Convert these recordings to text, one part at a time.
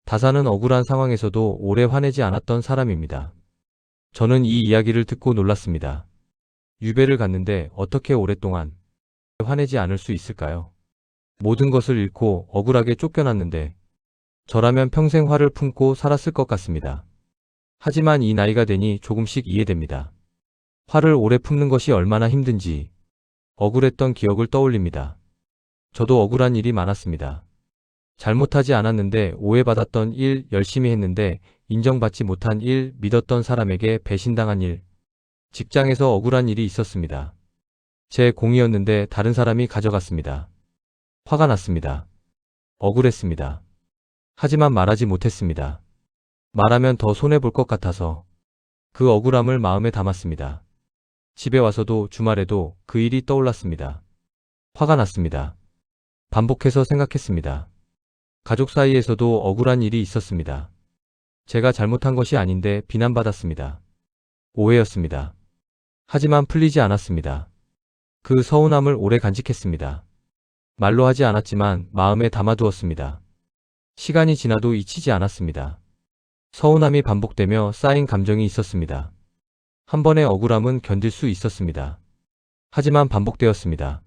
다사는 억울한 상황에서도 오래 화내지 않았던 사람입니다. 저는 이 이야기를 듣고 놀랐습니다. 유배를 갔는데 어떻게 오랫동안 화내지 않을 수 있을까요? 모든 것을 잃고 억울하게 쫓겨났는데 저라면 평생 화를 품고 살았을 것 같습니다. 하지만 이 나이가 되니 조금씩 이해됩니다. 화를 오래 품는 것이 얼마나 힘든지 억울했던 기억을 떠올립니다. 저도 억울한 일이 많았습니다. 잘못하지 않았는데 오해받았던 일, 열심히 했는데 인정받지 못한 일, 믿었던 사람에게 배신당한 일, 직장에서 억울한 일이 있었습니다. 제 공이었는데 다른 사람이 가져갔습니다. 화가 났습니다. 억울했습니다. 하지만 말하지 못했습니다. 말하면 더 손해볼 것 같아서 그 억울함을 마음에 담았습니다. 집에 와서도 주말에도 그 일이 떠올랐습니다. 화가 났습니다. 반복해서 생각했습니다. 가족 사이에서도 억울한 일이 있었습니다. 제가 잘못한 것이 아닌데 비난받았습니다. 오해였습니다. 하지만 풀리지 않았습니다. 그 서운함을 오래 간직했습니다. 말로 하지 않았지만 마음에 담아두었습니다. 시간이 지나도 잊히지 않았습니다. 서운함이 반복되며 쌓인 감정이 있었습니다. 한 번의 억울함은 견딜 수 있었습니다. 하지만 반복되었습니다.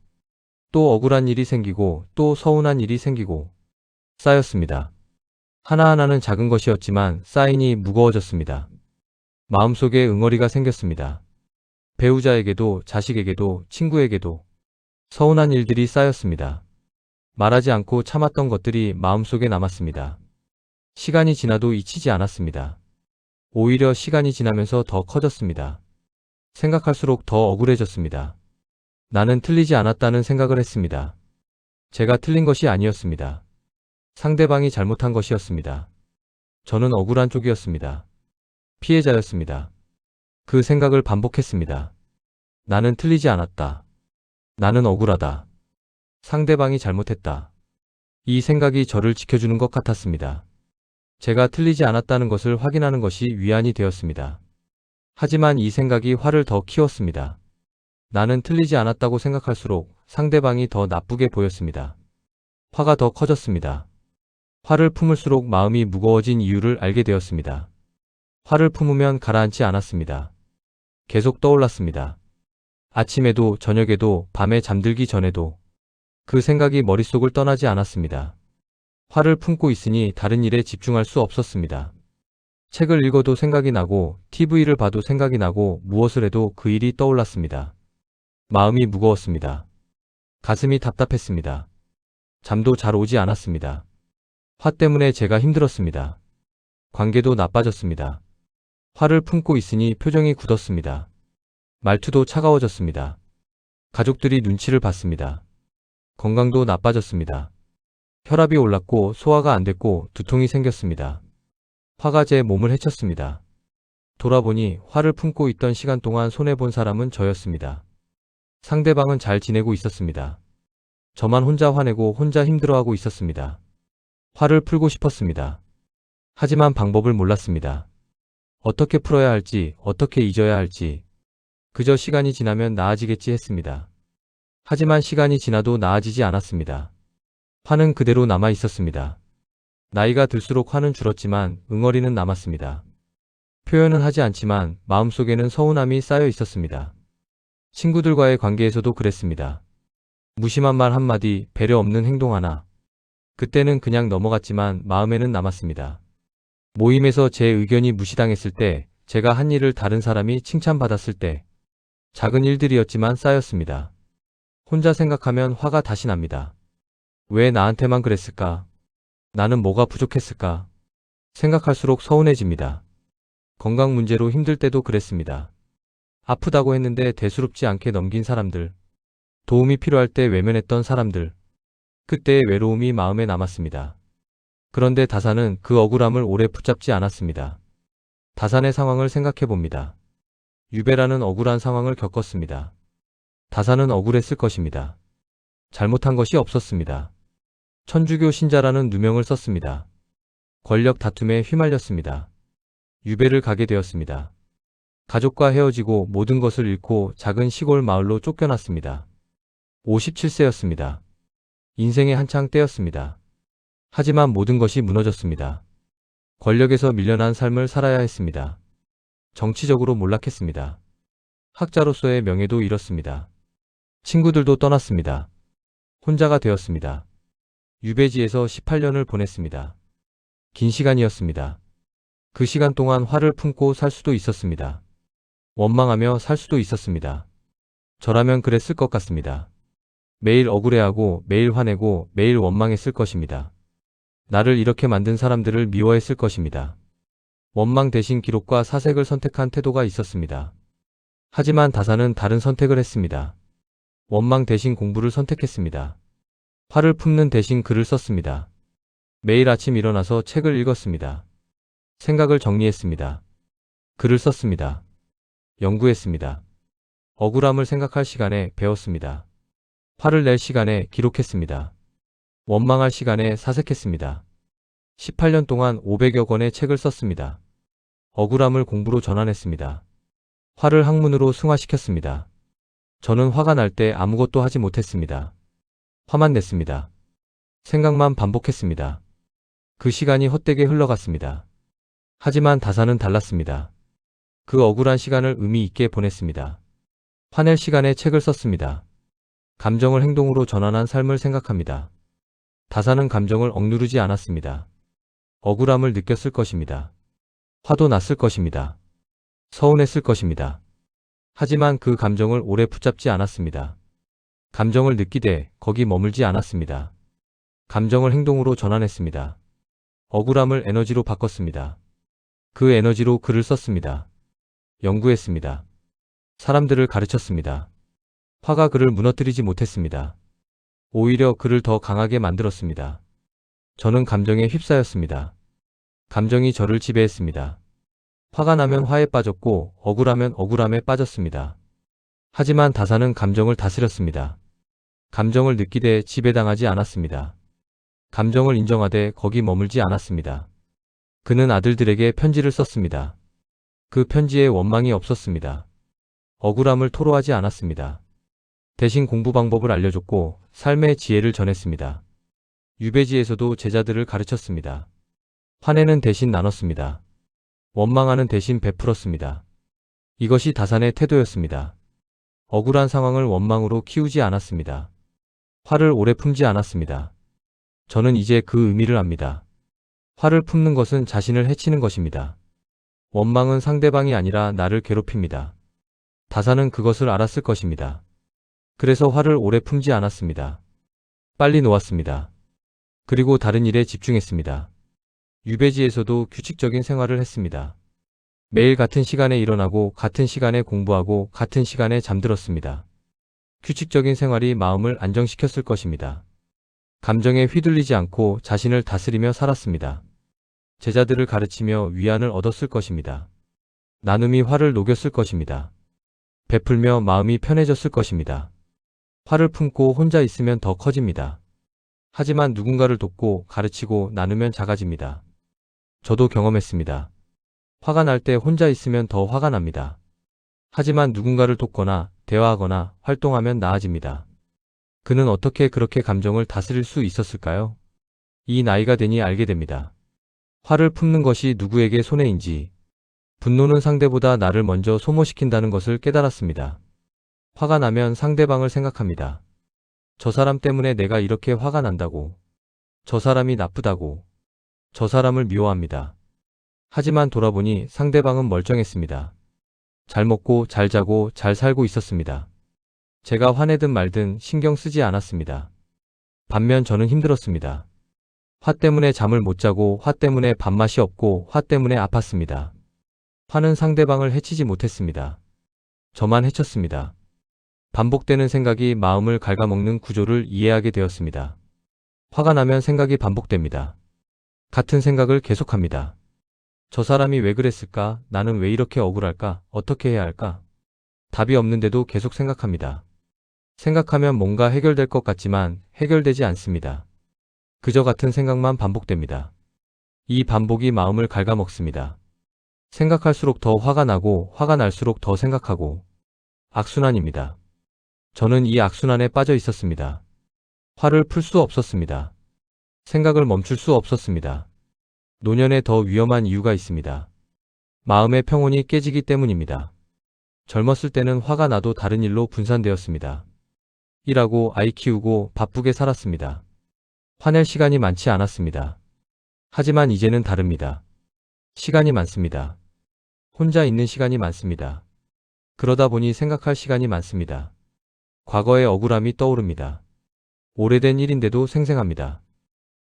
또 억울한 일이 생기고 또 서운한 일이 생기고 쌓였습니다. 하나하나는 작은 것이었지만 쌓이니 무거워졌습니다. 마음속에 응어리가 생겼습니다. 배우자에게도 자식에게도 친구에게도 서운한 일들이 쌓였습니다. 말하지 않고 참았던 것들이 마음속에 남았습니다. 시간이 지나도 잊히지 않았습니다. 오히려 시간이 지나면서 더 커졌습니다. 생각할수록 더 억울해졌습니다. 나는 틀리지 않았다는 생각을 했습니다. 제가 틀린 것이 아니었습니다. 상대방이 잘못한 것이었습니다. 저는 억울한 쪽이었습니다. 피해자였습니다. 그 생각을 반복했습니다. 나는 틀리지 않았다. 나는 억울하다. 상대방이 잘못했다. 이 생각이 저를 지켜주는 것 같았습니다. 제가 틀리지 않았다는 것을 확인하는 것이 위안이 되었습니다. 하지만 이 생각이 화를 더 키웠습니다. 나는 틀리지 않았다고 생각할수록 상대방이 더 나쁘게 보였습니다. 화가 더 커졌습니다. 화를 품을수록 마음이 무거워진 이유를 알게 되었습니다. 화를 품으면 가라앉지 않았습니다. 계속 떠올랐습니다. 아침에도 저녁에도 밤에 잠들기 전에도 그 생각이 머릿속을 떠나지 않았습니다. 화를 품고 있으니 다른 일에 집중할 수 없었습니다. 책을 읽어도 생각이 나고 TV를 봐도 생각이 나고 무엇을 해도 그 일이 떠올랐습니다. 마음이 무거웠습니다. 가슴이 답답했습니다. 잠도 잘 오지 않았습니다. 화 때문에 제가 힘들었습니다. 관계도 나빠졌습니다. 화를 품고 있으니 표정이 굳었습니다. 말투도 차가워졌습니다. 가족들이 눈치를 봤습니다. 건강도 나빠졌습니다. 혈압이 올랐고 소화가 안 됐고 두통이 생겼습니다. 화가 제 몸을 해쳤습니다. 돌아보니 화를 품고 있던 시간 동안 손해본 사람은 저였습니다. 상대방은 잘 지내고 있었습니다. 저만 혼자 화내고 혼자 힘들어하고 있었습니다. 화를 풀고 싶었습니다. 하지만 방법을 몰랐습니다. 어떻게 풀어야 할지, 어떻게 잊어야 할지, 그저 시간이 지나면 나아지겠지 했습니다. 하지만 시간이 지나도 나아지지 않았습니다. 화는 그대로 남아 있었습니다. 나이가 들수록 화는 줄었지만 응어리는 남았습니다. 표현은 하지 않지만 마음속에는 서운함이 쌓여 있었습니다. 친구들과의 관계에서도 그랬습니다. 무심한 말 한마디, 배려 없는 행동 하나. 그때는 그냥 넘어갔지만 마음에는 남았습니다. 모임에서 제 의견이 무시당했을 때, 제가 한 일을 다른 사람이 칭찬받았을 때, 작은 일들이었지만 쌓였습니다. 혼자 생각하면 화가 다시 납니다. 왜 나한테만 그랬을까? 나는 뭐가 부족했을까? 생각할수록 서운해집니다. 건강 문제로 힘들 때도 그랬습니다. 아프다고 했는데 대수롭지 않게 넘긴 사람들, 도움이 필요할 때 외면했던 사람들, 그때의 외로움이 마음에 남았습니다. 그런데 다사는 그 억울함을 오래 붙잡지 않았습니다. 다산의 상황을 생각해 봅니다. 유배라는 억울한 상황을 겪었습니다. 다사는 억울했을 것입니다. 잘못한 것이 없었습니다. 천주교 신자라는 누명을 썼습니다. 권력 다툼에 휘말렸습니다. 유배를 가게 되었습니다. 가족과 헤어지고 모든 것을 잃고 작은 시골 마을로 쫓겨났습니다. 57세였습니다. 인생의 한창 때였습니다. 하지만 모든 것이 무너졌습니다. 권력에서 밀려난 삶을 살아야 했습니다. 정치적으로 몰락했습니다. 학자로서의 명예도 잃었습니다. 친구들도 떠났습니다. 혼자가 되었습니다. 유배지에서 18년을 보냈습니다. 긴 시간이었습니다. 그 시간 동안 화를 품고 살 수도 있었습니다. 원망하며 살 수도 있었습니다. 저라면 그랬을 것 같습니다. 매일 억울해하고 매일 화내고 매일 원망했을 것입니다. 나를 이렇게 만든 사람들을 미워했을 것입니다. 원망 대신 기록과 사색을 선택한 태도가 있었습니다. 하지만 다사는 다른 선택을 했습니다. 원망 대신 공부를 선택했습니다. 화를 품는 대신 글을 썼습니다. 매일 아침 일어나서 책을 읽었습니다. 생각을 정리했습니다. 글을 썼습니다. 연구했습니다. 억울함을 생각할 시간에 배웠습니다. 화를 낼 시간에 기록했습니다. 원망할 시간에 사색했습니다. 18년 동안 500여 권의 책을 썼습니다. 억울함을 공부로 전환했습니다. 화를 학문으로 승화시켰습니다. 저는 화가 날 때 아무것도 하지 못했습니다. 화만 냈습니다. 생각만 반복했습니다. 그 시간이 헛되게 흘러갔습니다. 하지만 다사는 달랐습니다. 그 억울한 시간을 의미 있게 보냈습니다. 화낼 시간에 책을 썼습니다. 감정을 행동으로 전환한 삶을 생각합니다. 다사는 감정을 억누르지 않았습니다. 억울함을 느꼈을 것입니다. 화도 났을 것입니다. 서운했을 것입니다. 하지만 그 감정을 오래 붙잡지 않았습니다. 감정을 느끼되 거기 머물지 않았습니다. 감정을 행동으로 전환했습니다. 억울함을 에너지로 바꿨습니다. 그 에너지로 글을 썼습니다. 연구했습니다. 사람들을 가르쳤습니다. 화가 그를 무너뜨리지 못했습니다. 오히려 그를 더 강하게 만들었습니다. 저는 감정에 휩싸였습니다. 감정이 저를 지배했습니다. 화가 나면 화에 빠졌고 억울하면 억울함에 빠졌습니다. 하지만 다사는 감정을 다스렸습니다. 감정을 느끼되 지배당하지 않았습니다. 감정을 인정하되 거기 머물지 않았습니다. 그는 아들들에게 편지를 썼습니다. 그 편지에 원망이 없었습니다. 억울함을 토로하지 않았습니다. 대신 공부 방법을 알려줬고 삶의 지혜를 전했습니다. 유배지에서도 제자들을 가르쳤습니다. 화내는 대신 나눴습니다. 원망하는 대신 베풀었습니다. 이것이 다산의 태도였습니다. 억울한 상황을 원망으로 키우지 않았습니다. 화를 오래 품지 않았습니다. 저는 이제 그 의미를 압니다. 화를 품는 것은 자신을 해치는 것입니다. 원망은 상대방이 아니라 나를 괴롭힙니다. 다사는 그것을 알았을 것입니다. 그래서 화를 오래 품지 않았습니다. 빨리 놓았습니다. 그리고 다른 일에 집중했습니다. 유배지에서도 규칙적인 생활을 했습니다. 매일 같은 시간에 일어나고 같은 시간에 공부하고 같은 시간에 잠들었습니다. 규칙적인 생활이 마음을 안정시켰을 것입니다. 감정에 휘둘리지 않고 자신을 다스리며 살았습니다. 제자들을 가르치며 위안을 얻었을 것입니다. 나눔이 화를 녹였을 것입니다. 베풀며 마음이 편해졌을 것입니다. 화를 품고 혼자 있으면 더 커집니다. 하지만 누군가를 돕고 가르치고 나누면 작아집니다. 저도 경험했습니다. 화가 날 때 혼자 있으면 더 화가 납니다. 하지만 누군가를 돕거나 대화하거나 활동하면 나아집니다. 그는 어떻게 그렇게 감정을 다스릴 수 있었을까요? 이 나이가 되니 알게 됩니다. 화를 품는 것이 누구에게 손해인지, 분노는 상대보다 나를 먼저 소모시킨다는 것을 깨달았습니다. 화가 나면 상대방을 생각합니다. 저 사람 때문에 내가 이렇게 화가 난다고, 저 사람이 나쁘다고, 저 사람을 미워합니다. 하지만 돌아보니 상대방은 멀쩡했습니다. 잘 먹고 잘 자고 잘 살고 있었습니다. 제가 화내든 말든 신경 쓰지 않았습니다. 반면 저는 힘들었습니다. 화 때문에 잠을 못 자고 화 때문에 밥맛이 없고 화 때문에 아팠습니다. 화는 상대방을 해치지 못했습니다. 저만 해쳤습니다. 반복되는 생각이 마음을 갉아먹는 구조를 이해하게 되었습니다. 화가 나면 생각이 반복됩니다. 같은 생각을 계속합니다. 저 사람이 왜 그랬을까? 나는 왜 이렇게 억울할까? 어떻게 해야 할까? 답이 없는데도 계속 생각합니다. 생각하면 뭔가 해결될 것 같지만 해결되지 않습니다. 그저 같은 생각만 반복됩니다. 이 반복이 마음을 갉아먹습니다. 생각할수록 더 화가 나고 화가 날수록 더 생각하고 악순환입니다. 저는 이 악순환에 빠져 있었습니다. 화를 풀 수 없었습니다. 생각을 멈출 수 없었습니다. 노년에 더 위험한 이유가 있습니다. 마음의 평온이 깨지기 때문입니다. 젊었을 때는 화가 나도 다른 일로 분산되었습니다. 일하고 아이 키우고 바쁘게 살았습니다. 화낼 시간이 많지 않았습니다. 하지만 이제는 다릅니다. 시간이 많습니다. 혼자 있는 시간이 많습니다. 그러다 보니 생각할 시간이 많습니다. 과거의 억울함이 떠오릅니다. 오래된 일인데도 생생합니다.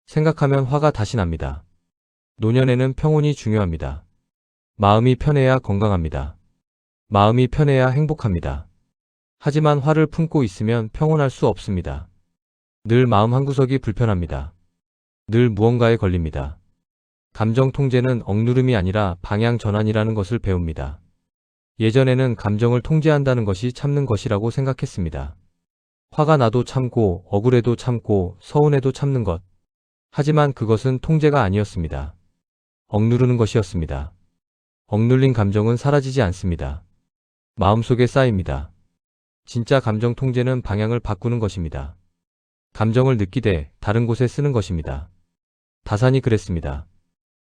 생각하면 화가 다시 납니다. 노년에는 평온이 중요합니다. 마음이 편해야 건강합니다. 마음이 편해야 행복합니다. 하지만 화를 품고 있으면 평온할 수 없습니다. 늘 마음 한구석이 불편합니다. 늘 무언가에 걸립니다. 감정 통제는 억누름이 아니라 방향 전환이라는 것을 배웁니다. 예전에는 감정을 통제한다는 것이 참는 것이라고 생각했습니다. 화가 나도 참고, 억울해도 참고, 서운해도 참는 것. 하지만 그것은 통제가 아니었습니다. 억누르는 것이었습니다. 억눌린 감정은 사라지지 않습니다. 마음속에 쌓입니다. 진짜 감정 통제는 방향을 바꾸는 것입니다. 감정을 느끼되 다른 곳에 쓰는 것입니다. 다산이 그랬습니다.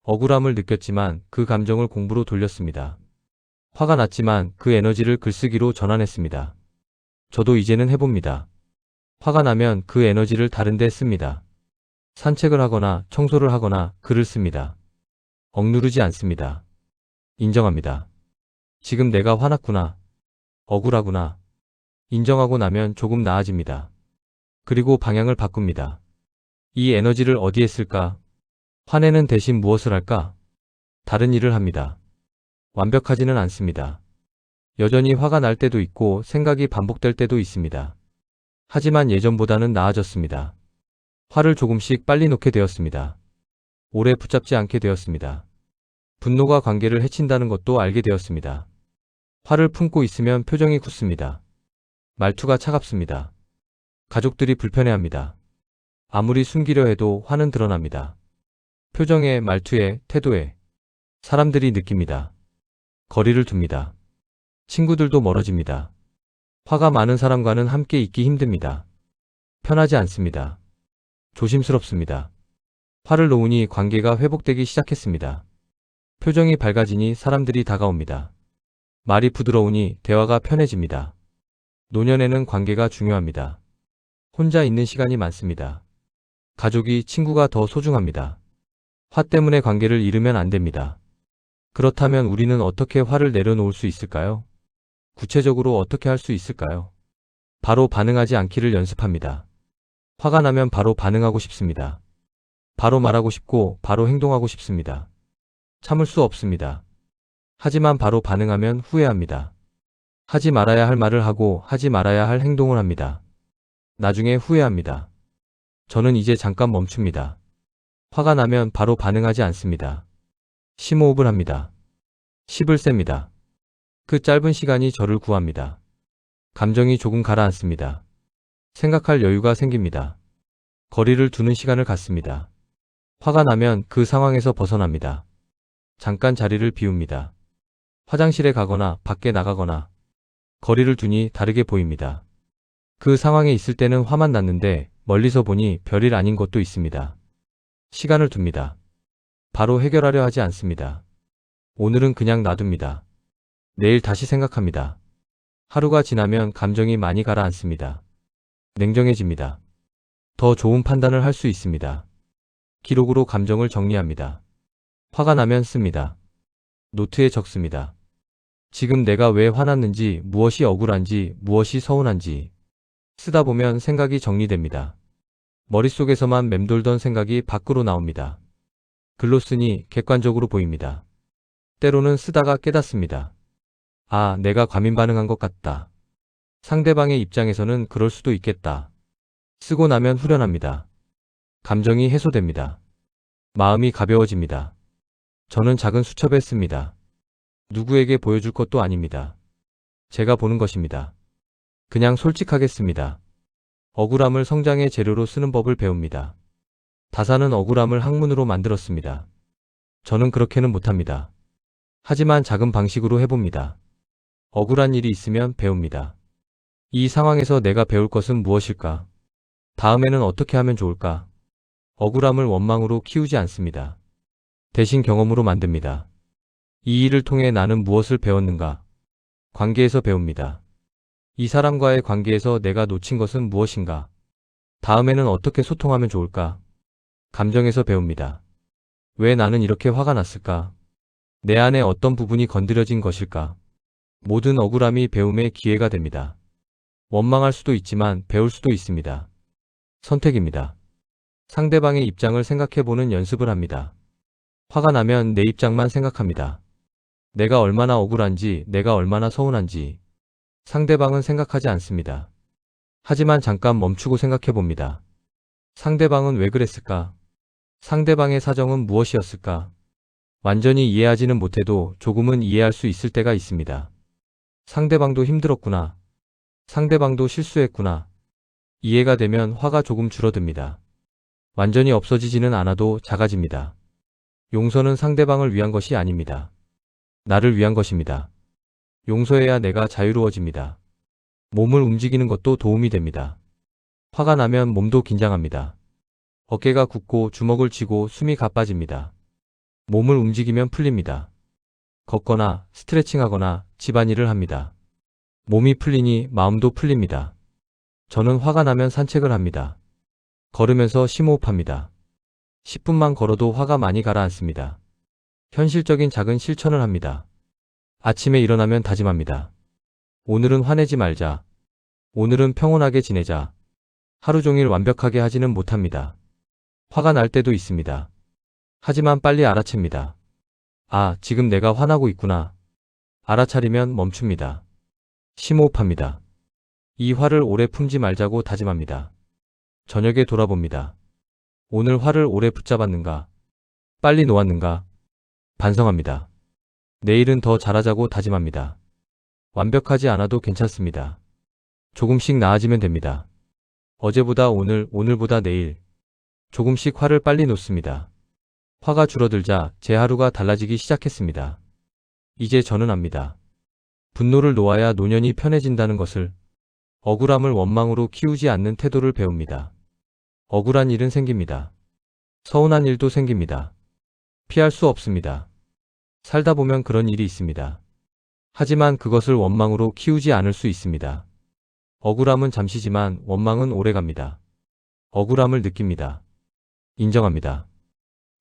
억울함을 느꼈지만 그 감정을 공부로 돌렸습니다. 화가 났지만 그 에너지를 글쓰기로 전환했습니다. 저도 이제는 해봅니다. 화가 나면 그 에너지를 다른 데 씁니다. 산책을 하거나 청소를 하거나 글을 씁니다. 억누르지 않습니다. 인정합니다. 지금 내가 화났구나. 억울하구나. 인정하고 나면 조금 나아집니다. 그리고 방향을 바꿉니다. 이 에너지를 어디에 쓸까? 화내는 대신 무엇을 할까? 다른 일을 합니다. 완벽하지는 않습니다. 여전히 화가 날 때도 있고 생각이 반복될 때도 있습니다. 하지만 예전보다는 나아졌습니다. 화를 조금씩 빨리 놓게 되었습니다. 오래 붙잡지 않게 되었습니다. 분노가 관계를 해친다는 것도 알게 되었습니다. 화를 품고 있으면 표정이 굳습니다. 말투가 차갑습니다. 가족들이 불편해합니다. 아무리 숨기려 해도 화는 드러납니다. 표정에, 말투에, 태도에 사람들이 느낍니다. 거리를 둡니다. 친구들도 멀어집니다. 화가 많은 사람과는 함께 있기 힘듭니다. 편하지 않습니다. 조심스럽습니다. 화를 놓으니 관계가 회복되기 시작했습니다. 표정이 밝아지니 사람들이 다가옵니다. 말이 부드러우니 대화가 편해집니다. 노년에는 관계가 중요합니다. 혼자 있는 시간이 많습니다. 가족이, 친구가 더 소중합니다. 화 때문에 관계를 잃으면 안 됩니다. 그렇다면 우리는 어떻게 화를 내려놓을 수 있을까요? 구체적으로 어떻게 할 수 있을까요? 바로 반응하지 않기를 연습합니다. 화가 나면 바로 반응하고 싶습니다. 바로 말하고 싶고 바로 행동하고 싶습니다. 참을 수 없습니다. 하지만 바로 반응하면 후회합니다. 하지 말아야 할 말을 하고 하지 말아야 할 행동을 합니다. 나중에 후회합니다. 저는 이제 잠깐 멈춥니다. 화가 나면 바로 반응하지 않습니다. 심호흡을 합니다. 10을 셉니다. 그 짧은 시간이 저를 구합니다. 감정이 조금 가라앉습니다. 생각할 여유가 생깁니다. 거리를 두는 시간을 갖습니다. 화가 나면 그 상황에서 벗어납니다. 잠깐 자리를 비웁니다. 화장실에 가거나 밖에 나가거나 거리를 두니 다르게 보입니다. 그 상황에 있을 때는 화만 났는데 멀리서 보니 별일 아닌 것도 있습니다. 시간을 둡니다. 바로 해결하려 하지 않습니다. 오늘은 그냥 놔둡니다. 내일 다시 생각합니다. 하루가 지나면 감정이 많이 가라앉습니다. 냉정해집니다. 더 좋은 판단을 할 수 있습니다. 기록으로 감정을 정리합니다. 화가 나면 씁니다. 노트에 적습니다. 지금 내가 왜 화났는지, 무엇이 억울한지, 무엇이 서운한지. 쓰다 보면 생각이 정리됩니다. 머릿속에서만 맴돌던 생각이 밖으로 나옵니다. 글로 쓰니 객관적으로 보입니다. 때로는 쓰다가 깨닫습니다. 아, 내가 과민 반응한 것 같다. 상대방의 입장에서는 그럴 수도 있겠다. 쓰고 나면 후련합니다. 감정이 해소됩니다. 마음이 가벼워집니다. 저는 작은 수첩에 씁니다. 누구에게 보여줄 것도 아닙니다. 제가 보는 것입니다. 그냥 솔직하게 씁니다. 억울함을 성장의 재료로 쓰는 법을 배웁니다. 다산은 억울함을 학문으로 만들었습니다. 저는 그렇게는 못합니다. 하지만 작은 방식으로 해봅니다. 억울한 일이 있으면 배웁니다. 이 상황에서 내가 배울 것은 무엇일까? 다음에는 어떻게 하면 좋을까? 억울함을 원망으로 키우지 않습니다. 대신 경험으로 만듭니다. 이 일을 통해 나는 무엇을 배웠는가? 관계에서 배웁니다. 이 사람과의 관계에서 내가 놓친 것은 무엇인가? 다음에는 어떻게 소통하면 좋을까? 감정에서 배웁니다. 왜 나는 이렇게 화가 났을까? 내 안에 어떤 부분이 건드려진 것일까? 모든 억울함이 배움의 기회가 됩니다. 원망할 수도 있지만 배울 수도 있습니다. 선택입니다. 상대방의 입장을 생각해보는 연습을 합니다. 화가 나면 내 입장만 생각합니다. 내가 얼마나 억울한지, 내가 얼마나 서운한지 상대방은 생각하지 않습니다. 하지만 잠깐 멈추고 생각해봅니다. 상대방은 왜 그랬을까? 상대방의 사정은 무엇이었을까? 완전히 이해하지는 못해도 조금은 이해할 수 있을 때가 있습니다. 상대방도 힘들었구나. 상대방도 실수했구나. 이해가 되면 화가 조금 줄어듭니다. 완전히 없어지지는 않아도 작아집니다. 용서는 상대방을 위한 것이 아닙니다. 나를 위한 것입니다. 용서해야 내가 자유로워집니다. 몸을 움직이는 것도 도움이 됩니다. 화가 나면 몸도 긴장합니다. 어깨가 굳고 주먹을 쥐고 숨이 가빠집니다. 몸을 움직이면 풀립니다. 걷거나 스트레칭하거나 집안일을 합니다. 몸이 풀리니 마음도 풀립니다. 저는 화가 나면 산책을 합니다. 걸으면서 심호흡합니다. 10분만 걸어도 화가 많이 가라앉습니다. 현실적인 작은 실천을 합니다. 아침에 일어나면 다짐합니다. 오늘은 화내지 말자. 오늘은 평온하게 지내자. 하루 종일 완벽하게 하지는 못합니다. 화가 날 때도 있습니다. 하지만 빨리 알아챕니다. 아, 지금 내가 화나고 있구나. 알아차리면 멈춥니다. 심호흡합니다. 이 화를 오래 품지 말자고 다짐합니다. 저녁에 돌아봅니다. 오늘 화를 오래 붙잡았는가? 빨리 놓았는가? 반성합니다. 내일은 더 잘하자고 다짐합니다. 완벽하지 않아도 괜찮습니다. 조금씩 나아지면 됩니다. 어제보다 오늘, 오늘보다 내일. 조금씩 화를 빨리 놓습니다. 화가 줄어들자 제 하루가 달라지기 시작했습니다. 이제 저는 압니다. 분노를 놓아야 노년이 편해진다는 것을, 억울함을 원망으로 키우지 않는 태도를 배웁니다. 억울한 일은 생깁니다. 서운한 일도 생깁니다. 피할 수 없습니다. 살다 보면 그런 일이 있습니다. 하지만 그것을 원망으로 키우지 않을 수 있습니다. 억울함은 잠시지만 원망은 오래갑니다. 억울함을 느낍니다. 인정합니다.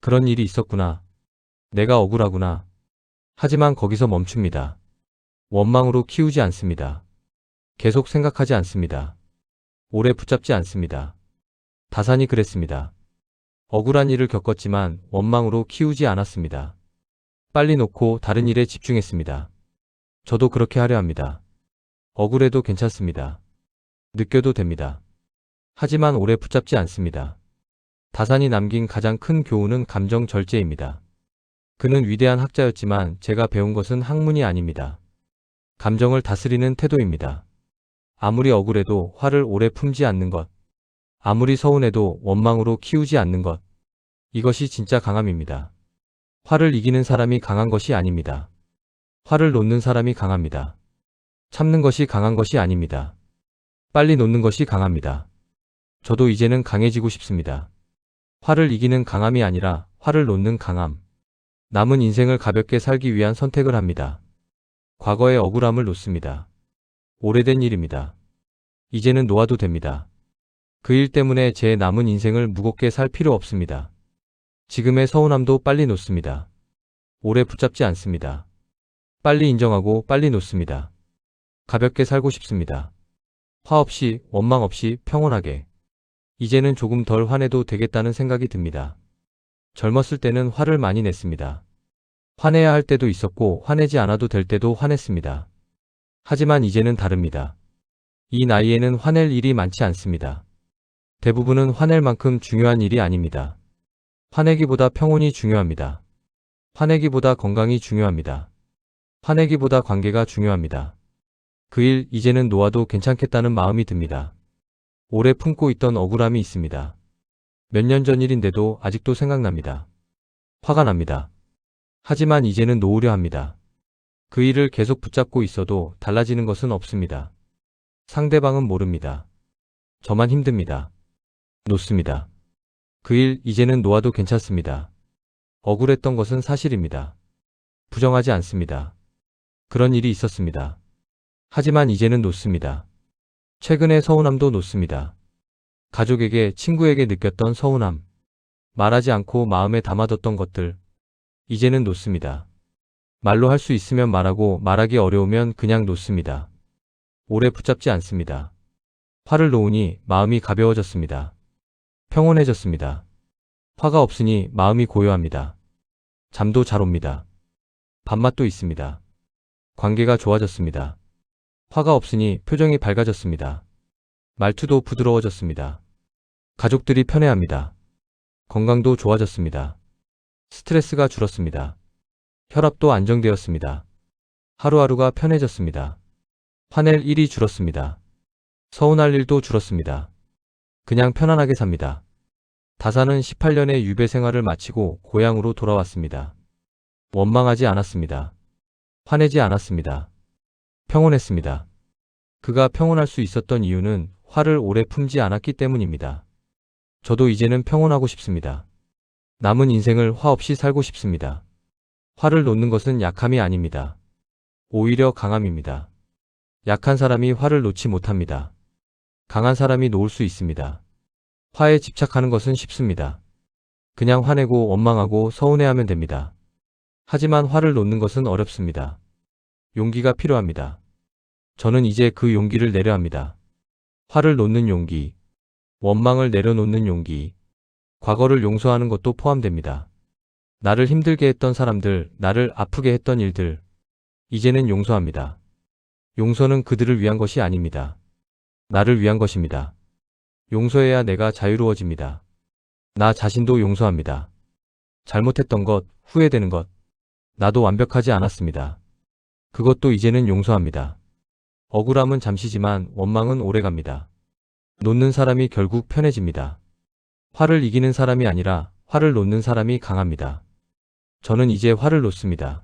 그런 일이 있었구나. 내가 억울하구나. 하지만 거기서 멈춥니다. 원망으로 키우지 않습니다. 계속 생각하지 않습니다. 오래 붙잡지 않습니다. 다산이 그랬습니다. 억울한 일을 겪었지만 원망으로 키우지 않았습니다. 빨리 놓고 다른 일에 집중했습니다. 저도 그렇게 하려 합니다. 억울해도 괜찮습니다. 느껴도 됩니다. 하지만 오래 붙잡지 않습니다. 다산이 남긴 가장 큰 교훈은 감정 절제입니다. 그는 위대한 학자였지만 제가 배운 것은 학문이 아닙니다. 감정을 다스리는 태도입니다. 아무리 억울해도 화를 오래 품지 않는 것. 아무리 서운해도 원망으로 키우지 않는 것. 이것이 진짜 강함입니다. 화를 이기는 사람이 강한 것이 아닙니다. 화를 놓는 사람이 강합니다. 참는 것이 강한 것이 아닙니다. 빨리 놓는 것이 강합니다. 저도 이제는 강해지고 싶습니다. 화를 이기는 강함이 아니라 화를 놓는 강함. 남은 인생을 가볍게 살기 위한 선택을 합니다. 과거의 억울함을 놓습니다. 오래된 일입니다. 이제는 놓아도 됩니다. 그 일 때문에 제 남은 인생을 무겁게 살 필요 없습니다. 지금의 서운함도 빨리 놓습니다. 오래 붙잡지 않습니다. 빨리 인정하고 빨리 놓습니다. 가볍게 살고 싶습니다. 화 없이, 원망 없이 평온하게. 이제는 조금 덜 화내도 되겠다는 생각이 듭니다. 젊었을 때는 화를 많이 냈습니다. 화내야 할 때도 있었고 화내지 않아도 될 때도 화냈습니다. 하지만 이제는 다릅니다. 이 나이에는 화낼 일이 많지 않습니다. 대부분은 화낼 만큼 중요한 일이 아닙니다. 화내기보다 평온이 중요합니다. 화내기보다 건강이 중요합니다. 화내기보다 관계가 중요합니다. 그 일 이제는 놓아도 괜찮겠다는 마음이 듭니다. 오래 품고 있던 억울함이 있습니다. 몇 년 전 일인데도 아직도 생각납니다. 화가 납니다. 하지만 이제는 놓으려 합니다. 그 일을 계속 붙잡고 있어도 달라지는 것은 없습니다. 상대방은 모릅니다. 저만 힘듭니다. 놓습니다. 그 일 이제는 놓아도 괜찮습니다. 억울했던 것은 사실입니다. 부정하지 않습니다. 그런 일이 있었습니다. 하지만 이제는 놓습니다. 최근에 서운함도 놓습니다. 가족에게, 친구에게 느꼈던 서운함, 말하지 않고 마음에 담아뒀던 것들, 이제는 놓습니다. 말로 할 수 있으면 말하고 말하기 어려우면 그냥 놓습니다. 오래 붙잡지 않습니다. 화를 놓으니 마음이 가벼워졌습니다. 평온해졌습니다. 화가 없으니 마음이 고요합니다. 잠도 잘 옵니다. 밥맛도 있습니다. 관계가 좋아졌습니다. 화가 없으니 표정이 밝아졌습니다. 말투도 부드러워졌습니다. 가족들이 편해합니다. 건강도 좋아졌습니다. 스트레스가 줄었습니다. 혈압도 안정되었습니다. 하루하루가 편해졌습니다. 화낼 일이 줄었습니다. 서운할 일도 줄었습니다. 그냥 편안하게 삽니다. 다사는 18년의 유배 생활을 마치고 고향으로 돌아왔습니다. 원망하지 않았습니다. 화내지 않았습니다. 평온했습니다. 그가 평온할 수 있었던 이유는 화를 오래 품지 않았기 때문입니다. 저도 이제는 평온하고 싶습니다. 남은 인생을 화 없이 살고 싶습니다. 화를 놓는 것은 약함이 아닙니다. 오히려 강함입니다. 약한 사람이 화를 놓지 못합니다. 강한 사람이 놓을 수 있습니다. 화에 집착하는 것은 쉽습니다. 그냥 화내고 원망하고 서운해하면 됩니다. 하지만 화를 놓는 것은 어렵습니다. 용기가 필요합니다. 저는 이제 그 용기를 내려 합니다. 화를 놓는 용기, 원망을 내려놓는 용기, 과거를 용서하는 것도 포함됩니다. 나를 힘들게 했던 사람들, 나를 아프게 했던 일들, 이제는 용서합니다. 용서는 그들을 위한 것이 아닙니다. 나를 위한 것입니다. 용서해야 내가 자유로워집니다. 나 자신도 용서합니다. 잘못했던 것, 후회되는 것, 나도 완벽하지 않았습니다. 그것도 이제는 용서합니다. 억울함은 잠시지만 원망은 오래갑니다. 놓는 사람이 결국 편해집니다. 화를 이기는 사람이 아니라 화를 놓는 사람이 강합니다. 저는 이제 화를 놓습니다.